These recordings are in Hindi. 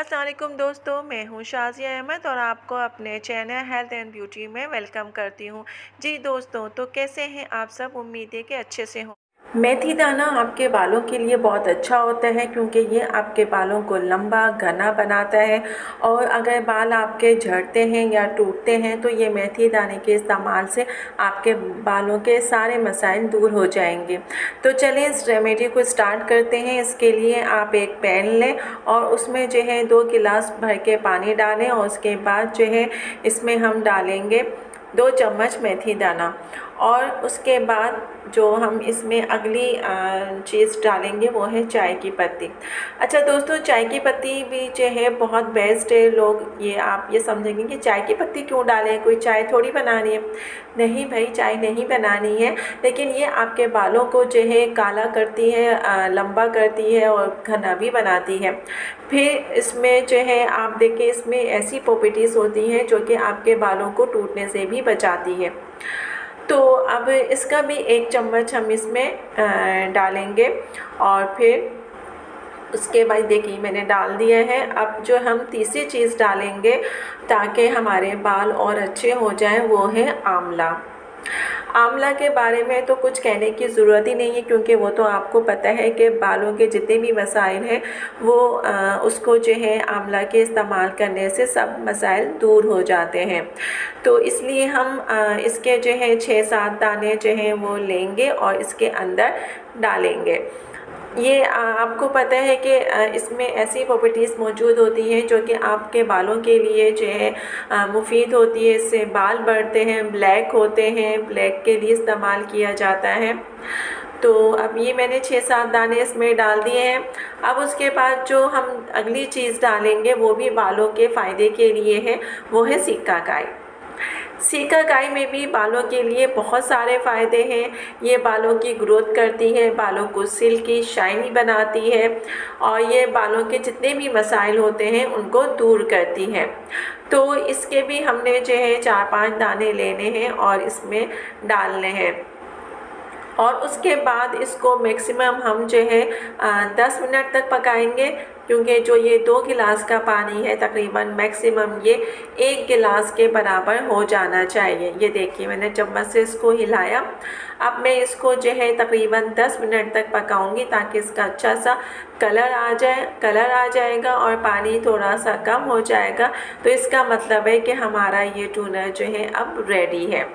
अस्सलाम वालेकुम दोस्तों, मैं हूँ शाज़िया अहमद और आपको अपने चैनल हेल्थ एंड ब्यूटी में वेलकम करती हूँ। जी दोस्तों, तो कैसे हैं आप सब? उम्मीद है कि अच्छे से हों। मेथी दाना आपके बालों के लिए बहुत अच्छा होता है क्योंकि ये आपके बालों को लंबा घना बनाता है और अगर बाल आपके झड़ते हैं या टूटते हैं तो ये मेथी दाने के इस्तेमाल से आपके बालों के सारे मसाइल दूर हो जाएंगे। तो चलिए इस रेमेडी को स्टार्ट करते हैं। इसके लिए आप एक पैन लें और उसमें जो है 2 गिलास भर के पानी डालें और उसके बाद जो है इसमें हम डालेंगे 2 चम्मच मेथी दाना और उसके बाद जो हम इसमें अगली चीज़ डालेंगे वो है चाय की पत्ती। अच्छा दोस्तों, चाय की पत्ती भी जो है बहुत बेस्ट है। लोग आप ये समझेंगे कि चाय की पत्ती क्यों डालें, कोई चाय थोड़ी बनानी है। नहीं भाई, चाय नहीं बनानी है, लेकिन ये आपके बालों को जो है काला करती है, लंबा करती है और घना भी बनाती है। फिर इसमें जो है आप देखिए, इसमें ऐसी प्रॉपर्टीज़ होती हैं जो कि आपके बालों को टूटने से भी बचाती है। तो अब इसका भी 1 चम्मच हम इसमें डालेंगे और फिर उसके बाद देखिए मैंने डाल दिया है। अब जो हम तीसरी चीज़ डालेंगे ताकि हमारे बाल और अच्छे हो जाएं वो है आंवला। आंवला के बारे में तो कुछ कहने की ज़रूरत ही नहीं है क्योंकि वो तो आपको पता है कि बालों के जितने भी मसाइल हैं वो उसको जो है आंवला के इस्तेमाल करने से सब मसाइल दूर हो जाते हैं। तो इसलिए हम इसके जो है 6-7 दाने जो हैं वो लेंगे और इसके अंदर डालेंगे। ये आपको पता है कि इसमें ऐसी प्रॉपर्टीज़ मौजूद होती हैं जो कि आपके बालों के लिए जो है मुफीद होती है। इससे बाल बढ़ते हैं, ब्लैक होते हैं, ब्लैक के लिए इस्तेमाल किया जाता है। तो अब ये मैंने 6-7 दाने इसमें डाल दिए हैं। अब उसके बाद जो हम अगली चीज़ डालेंगे वो भी बालों के फ़ायदे के लिए है, वो है सिकाकाई। सिकाकाई में भी बालों के लिए बहुत सारे फ़ायदे हैं। ये बालों की ग्रोथ करती है, बालों को सिल्की शाइनी बनाती है और ये बालों के जितने भी मसाइल होते हैं उनको दूर करती है। तो इसके भी हमने जो है 4-5 दाने लेने हैं और इसमें डालने हैं और उसके बाद इसको मैक्सिमम हम जो है 10 मिनट तक पकाएंगे क्योंकि जो ये 2 गिलास का पानी है तकरीबन मैक्सिमम ये 1 गिलास के बराबर हो जाना चाहिए। ये देखिए मैंने चम्मच से इसको हिलाया। अब मैं इसको जो है तकरीबन 10 मिनट तक पकाऊंगी ताकि इसका अच्छा सा कलर आ जाएगा और पानी थोड़ा सा कम हो जाएगा। तो इसका मतलब है कि हमारा ये टूनर जो है अब रेडी है।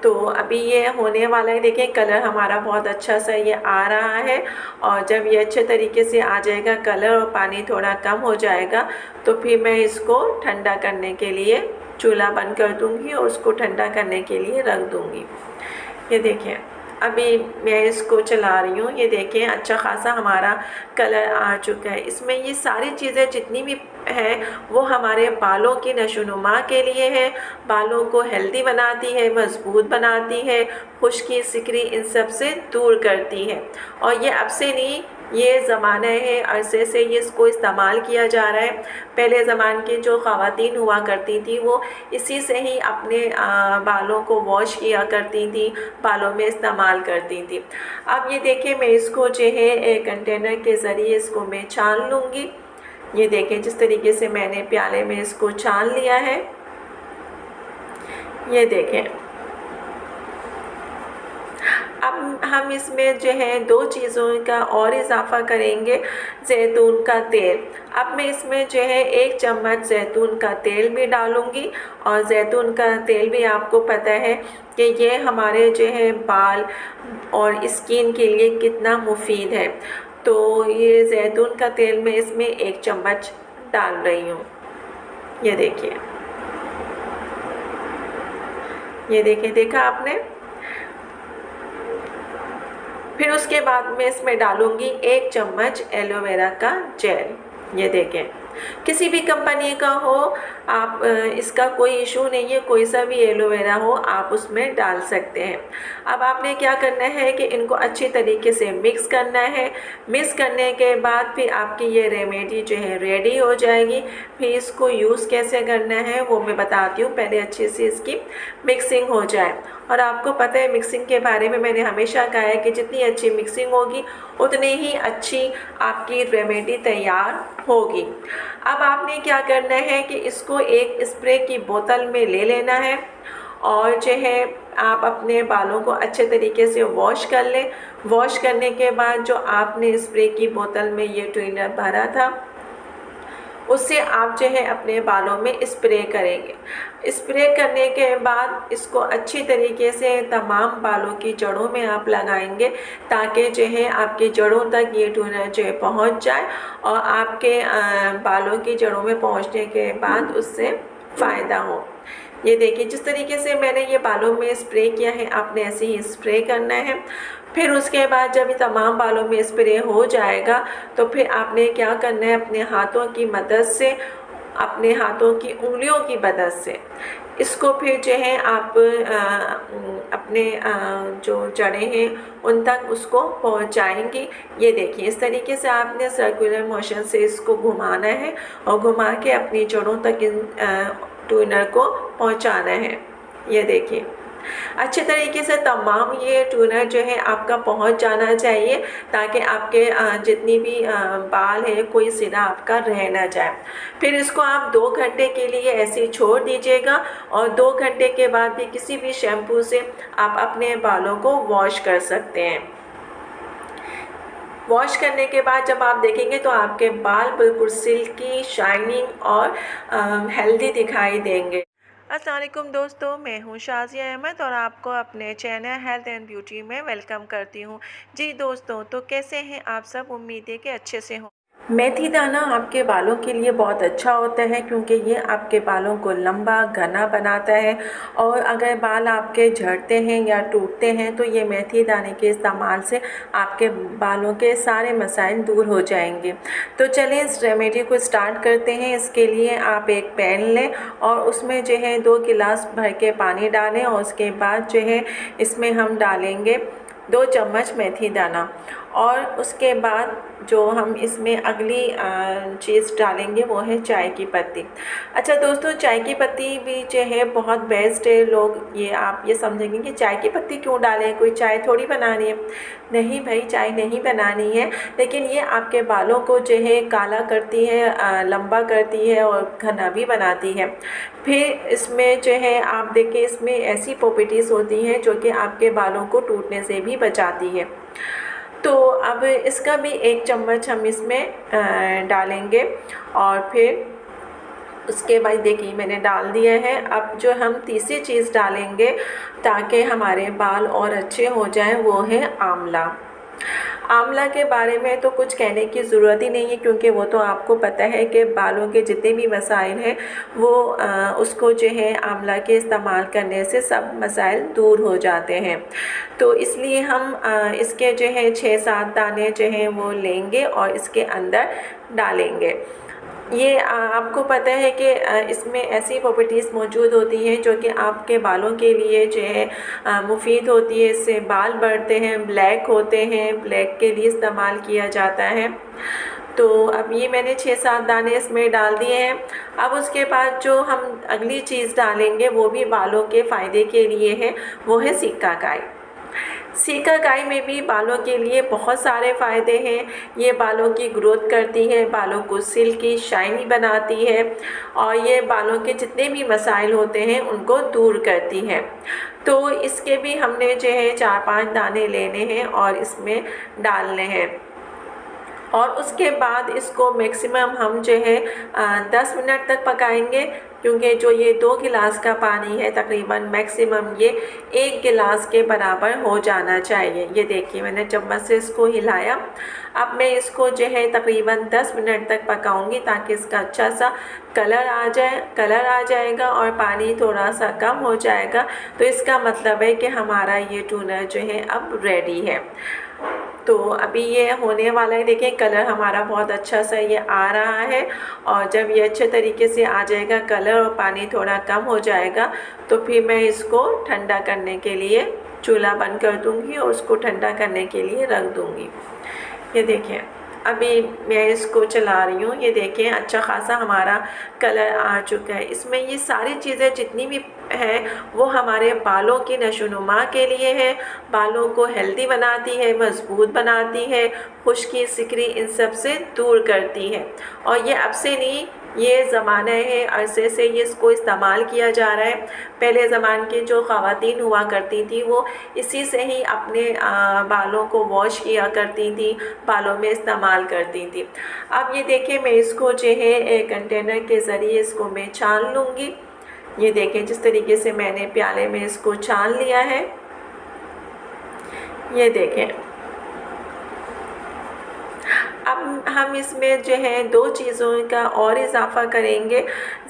तो अभी ये होने वाला है। देखिए कलर हमारा बहुत अच्छा सा ये आ रहा है और जब ये अच्छे तरीके से आ जाएगा कलर और पानी थोड़ा कम हो जाएगा तो फिर मैं इसको ठंडा करने के लिए चूल्हा बंद कर दूंगी और उसको ठंडा करने के लिए रख दूंगी। ये देखिए अभी मैं इसको चला रही हूँ। ये देखें अच्छा खासा हमारा कलर आ चुका है। इसमें ये सारी चीज़ें जितनी भी है वो हमारे बालों की नशोनुमा के लिए है, बालों को हेल्दी बनाती है, मजबूत बनाती है, खुश्की सिकरी इन सब से दूर करती है। और ये अब से नहीं, ये ज़माना है अरसे से ये इसको इस्तेमाल किया जा रहा है। पहले ज़माने की जो ख़वातीन हुआ करती थी वो इसी से ही अपने बालों को वॉश किया करती थी, बालों में इस्तेमाल करती थी। अब ये देखिए मैं इसको जो है एक कंटेनर के ज़रिए इसको मैं छान लूँगी। ये देखें जिस तरीके से मैंने प्याले में इसको छान लिया है। ये देखें अब हम इसमें जो है 2 चीज़ों का और इजाफ़ा करेंगे, जैतून का तेल। अब मैं इसमें जो है 1 चम्मच जैतून का तेल भी डालूँगी और जैतून का तेल भी आपको पता है कि ये हमारे जो है बाल और स्किन के लिए कितना मुफीद है। तो ये जैतून का तेल मैं इसमें 1 चम्मच डाल रही हूँ। ये देखिए, ये देखिए, देखा आपने। फिर उसके बाद मैं इसमें डालूंगी 1 चम्मच एलोवेरा का जेल। ये देखें किसी भी कंपनी का हो आप, इसका कोई इशू नहीं है, कोई सा भी एलोवेरा हो आप उसमें डाल सकते हैं। अब आपने क्या करना है कि इनको अच्छी तरीके से मिक्स करना है। मिक्स करने के बाद फिर आपकी ये रेमेडी जो है रेडी हो जाएगी। फिर इसको यूज़ कैसे करना है वो मैं बताती हूँ, पहले अच्छे से इसकी मिक्सिंग हो जाए। और आपको पता है मिक्सिंग के बारे में मैंने हमेशा कहा है कि जितनी अच्छी मिक्सिंग होगी उतनी ही अच्छी आपकी रेमेडी तैयार होगी। अब आपने क्या करना है कि इसको एक स्प्रे की बोतल में ले लेना है और जो है आप अपने बालों को अच्छे तरीके से वॉश कर लें। वॉश करने के बाद जो आपने स्प्रे की बोतल में ये ट्विनर भरा था उससे आप जो है अपने बालों में स्प्रे करेंगे। स्प्रे करने के बाद इसको अच्छी तरीके से तमाम बालों की जड़ों में आप लगाएंगे ताकि जो है आपकी जड़ों तक ये ट्विनर जो है पहुँच जाए और आपके बालों की जड़ों में पहुँचने के बाद उससे फ़ायदा हो। ये देखिए जिस तरीके से मैंने ये बालों में स्प्रे किया है आपने ऐसे ही स्प्रे करना है। फिर उसके बाद जब ये तमाम बालों में स्प्रे हो जाएगा तो फिर आपने क्या करना है, अपने हाथों की मदद से, अपने हाथों की उंगलियों की मदद से इसको फिर जो है आप अपने जो जड़ें हैं उन तक उसको पहुंचाएंगी। ये देखिए इस तरीके से आपने सर्कुलर मोशन से इसको घुमाना है और घुमा के अपनी जड़ों तक इन ट्विनर को पहुंचाना है। ये देखिए अच्छे तरीके से तमाम ये ट्विनर जो है आपका पहुंच जाना चाहिए ताकि आपके जितनी भी बाल है कोई सिरा आपका रह ना जाए। फिर इसको आप 2 घंटे के लिए ऐसे ही छोड़ दीजिएगा और 2 घंटे के बाद भी किसी भी शैम्पू से आप अपने बालों को वॉश कर सकते हैं। वॉश करने के बाद जब आप देखेंगे तो आपके बाल बिल्कुल सिल्की, शाइनिंग और हेल्दी दिखाई देंगे। अस्सलाम वालेकुम दोस्तों, मैं हूं शाज़िया अहमद और आपको अपने चैनल हेल्थ एंड ब्यूटी में वेलकम करती हूं। जी दोस्तों, तो कैसे हैं आप सब? उम्मीद है कि अच्छे से हों। मेथी दाना आपके बालों के लिए बहुत अच्छा होता है क्योंकि ये आपके बालों को लंबा घना बनाता है और अगर बाल आपके झड़ते हैं या टूटते हैं तो ये मेथी दाने के इस्तेमाल से आपके बालों के सारे मसाइल दूर हो जाएंगे। तो चलें इस रेमेडी को स्टार्ट करते हैं। इसके लिए आप एक पैन लें और उसमें जो है 2 गिलास भर के पानी डालें और उसके बाद जो है इसमें हम डालेंगे 2 चम्मच मेथी दाना और उसके बाद जो हम इसमें अगली चीज़ डालेंगे वो है चाय की पत्ती। अच्छा दोस्तों, चाय की पत्ती भी जो है बहुत बेस्ट है। लोग ये आप ये समझेंगे कि चाय की पत्ती क्यों डालें, कोई चाय थोड़ी बनानी है। नहीं भाई, चाय नहीं बनानी है, लेकिन ये आपके बालों को जो है काला करती है, लंबा करती है और घना भी बनाती है। फिर इसमें जो है आप देखिए इसमें ऐसी प्रॉपर्टीज़ होती हैं जो कि आपके बालों को टूटने से भी बचाती है। तो अब इसका भी 1 चम्मच हम इसमें डालेंगे और फिर उसके बाद देखिए मैंने डाल दिया है। अब जो हम तीसरी चीज़ डालेंगे ताकि हमारे बाल और अच्छे हो जाएं वो है आंवला। आंवला के बारे में तो कुछ कहने की ज़रूरत ही नहीं है क्योंकि वो तो आपको पता है कि बालों के जितने भी मसाइल हैं वो उसको जो है आंवला के इस्तेमाल करने से सब मसाइल दूर हो जाते हैं। तो इसलिए हम इसके जो है 6-7 दाने जो हैं वो लेंगे और इसके अंदर डालेंगे। ये आपको पता है कि इसमें ऐसी प्रॉपर्टीज़ मौजूद होती हैं जो कि आपके बालों के लिए जो है मुफीद होती है। इससे बाल बढ़ते हैं, ब्लैक होते हैं, ब्लैक के लिए इस्तेमाल किया जाता है। तो अब ये मैंने 6-7 दाने इसमें डाल दिए हैं। अब उसके बाद जो हम अगली चीज़ डालेंगे वो भी बालों के फ़ायदे के लिए है, वो है सिकाकाई। सिकाकाई में भी बालों के लिए बहुत सारे फ़ायदे हैं। ये बालों की ग्रोथ करती है, बालों को सिल्की शाइनी बनाती है और ये बालों के जितने भी मसाइल होते हैं उनको दूर करती है। तो इसके भी हमने जो है 4-5 दाने लेने हैं और इसमें डालने हैं और उसके बाद इसको मैक्सिमम हम जो है 10 मिनट तक पकाएंगे क्योंकि जो ये 2 गिलास का पानी है तकरीबन मैक्सिमम ये 1 गिलास के बराबर हो जाना चाहिए। ये देखिए मैंने चम्मच से इसको हिलाया। अब मैं इसको जो है तकरीबन 10 मिनट तक पकाऊंगी ताकि इसका अच्छा सा कलर आ जाएगा और पानी थोड़ा सा कम हो जाएगा। तो इसका मतलब है कि हमारा ये टूनर जो है अब रेडी है। तो अभी ये होने वाला है। देखिए कलर हमारा बहुत अच्छा सा ये आ रहा है और जब ये अच्छे तरीके से आ जाएगा कलर और पानी थोड़ा कम हो जाएगा तो फिर मैं इसको ठंडा करने के लिए चूल्हा बंद कर दूंगी और उसको ठंडा करने के लिए रख दूंगी। ये देखिए अभी मैं इसको चला रही हूँ। ये देखें अच्छा खासा हमारा कलर आ चुका है। इसमें ये सारी चीज़ें जितनी भी हैं वो हमारे बालों की नशोनुमा के लिए है, बालों को हेल्दी बनाती है, मजबूत बनाती है, खुश्की सिकरी इन सब से दूर करती है। और ये अब से नहीं, ये ज़माना है, अरसे से ये इसको इस्तेमाल किया जा रहा है। पहले ज़माने की जो ख़वातीन हुआ करती थी वो इसी से ही अपने बालों को वॉश किया करती थी, बालों में इस्तेमाल करती थी। अब ये देखें मैं इसको जो है एक कंटेनर के ज़रिए इसको मैं छान लूँगी। ये देखें जिस तरीके से मैंने प्याले में इसको छान लिया है। ये देखें अब हम इसमें जो है 2 चीज़ों का और इजाफ़ा करेंगे,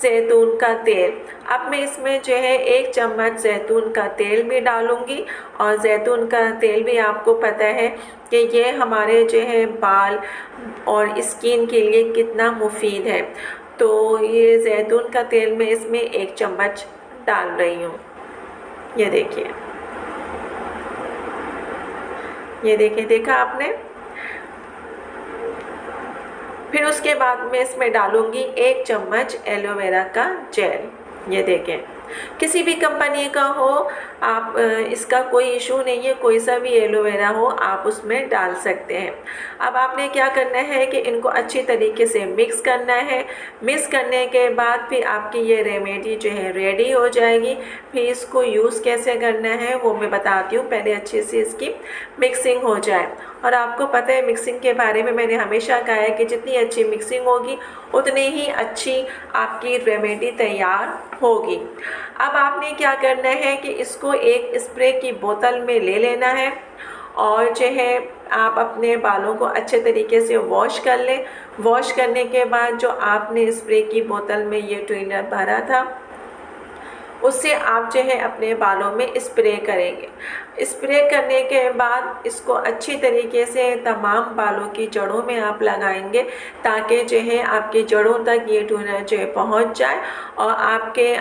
जैतून का तेल। अब मैं इसमें जो है 1 चम्मच जैतून का तेल भी डालूँगी। और जैतून का तेल भी आपको पता है कि ये हमारे जो है बाल और स्किन के लिए कितना मुफीद है। तो ये जैतून का तेल मैं इसमें 1 चम्मच डाल रही हूँ। ये देखिए, ये देखिए, देखा आपने। फिर उसके बाद मैं इसमें डालूँगी 1 चम्मच एलोवेरा का जेल। ये देखें, किसी भी कंपनी का हो आप, इसका कोई इशू नहीं है, कोई सा भी एलोवेरा हो आप उसमें डाल सकते हैं। अब आपने क्या करना है कि इनको अच्छी तरीके से मिक्स करना है। मिक्स करने के बाद फिर आपकी ये रेमेडी जो है रेडी हो जाएगी। फिर इसको यूज़ कैसे करना है वो मैं बताती हूँ, पहले अच्छे से इसकी मिक्सिंग हो जाए। और आपको पता है मिक्सिंग के बारे में मैंने हमेशा कहा है कि जितनी अच्छी मिक्सिंग होगी उतनी ही अच्छी आपकी रेमेडी तैयार होगी। अब आपने क्या करना है कि इसको एक स्प्रे की बोतल में ले लेना है और जो है आप अपने बालों को अच्छे तरीके से वॉश कर लें। वॉश करने के बाद जो आपने स्प्रे की बोतल में ये ट्विनर भरा था उससे आप जो है अपने बालों में स्प्रे करेंगे। स्प्रे करने के बाद इसको अच्छी तरीके से तमाम बालों की जड़ों में आप लगाएंगे ताकि जो है आपकी जड़ों तक ये टूनर जो है पहुंच जाए। और आपके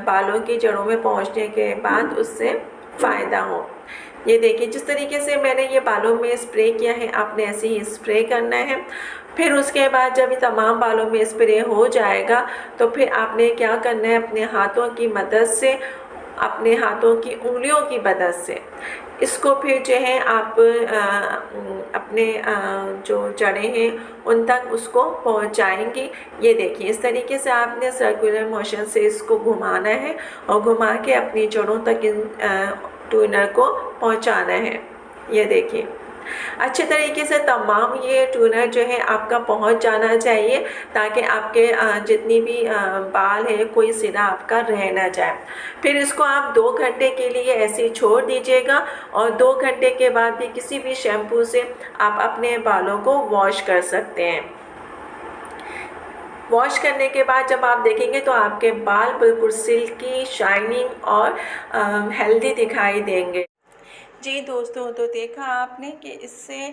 बालों की जड़ों में पहुंचने के बाद उससे फ़ायदा हो। ये देखिए जिस तरीके से मैंने ये बालों में स्प्रे किया है आपने ऐसे ही स्प्रे करना है। फिर उसके बाद जब तमाम बालों में स्प्रे हो जाएगा तो फिर आपने क्या करना है, अपने हाथों की मदद से, अपने हाथों की उंगलियों की मदद से इसको फिर जो है आप अपने जो जड़ें हैं उन तक उसको पहुंचाएंगी। ये देखिए इस तरीके से आपने सर्कुलर मोशन से इसको घुमाना है और घुमा के अपनी जड़ों तक इन ट्यूनर को पहुंचाना है। ये देखिए अच्छे तरीके से तमाम ये ट्यूनर जो है आपका पहुंच जाना चाहिए ताकि आपके जितनी भी बाल है कोई सिरा आपका रह ना जाए। फिर इसको आप 2 घंटे के लिए ऐसे ही छोड़ दीजिएगा और 2 घंटे के बाद भी किसी भी शैम्पू से आप अपने बालों को वॉश कर सकते हैं। वॉश करने के बाद जब आप देखेंगे तो आपके बाल बिल्कुल सिल्की, शाइनिंग और हेल्दी दिखाई देंगे। जी दोस्तों, तो देखा आपने कि इससे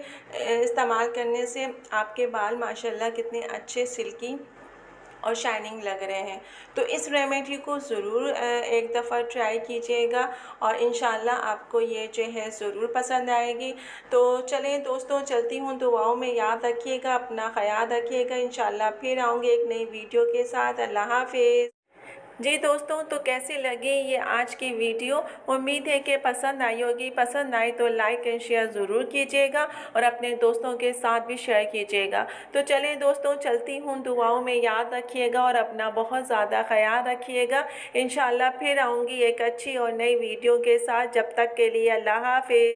इस्तेमाल करने से आपके बाल माशाल्लाह कितने अच्छे सिल्की और शाइनिंग लग रहे हैं। तो इस रेमेडी को ज़रूर एक दफ़ा ट्राई कीजिएगा और इंशाल्लाह आपको ये जो है ज़रूर पसंद आएगी। तो चलें दोस्तों, चलती हूँ, दुआओं में याद रखिएगा, अपना ख्याल रखिएगा। इंशाल्लाह फिर आऊँगी एक नई वीडियो के साथ। अल्लाह हाफ़िज़। जी दोस्तों, तो कैसी लगी ये आज की वीडियो? उम्मीद है कि पसंद आई होगी। पसंद आई तो लाइक एंड शेयर ज़रूर कीजिएगा और अपने दोस्तों के साथ भी शेयर कीजिएगा। तो चलें दोस्तों, चलती हूँ, दुआओं में याद रखिएगा और अपना बहुत ज़्यादा ख्याल रखिएगा। इंशाल्लाह फिर आऊँगी एक अच्छी और नई वीडियो के साथ। जब तक के लिए अल्लाह हाफ़िज़।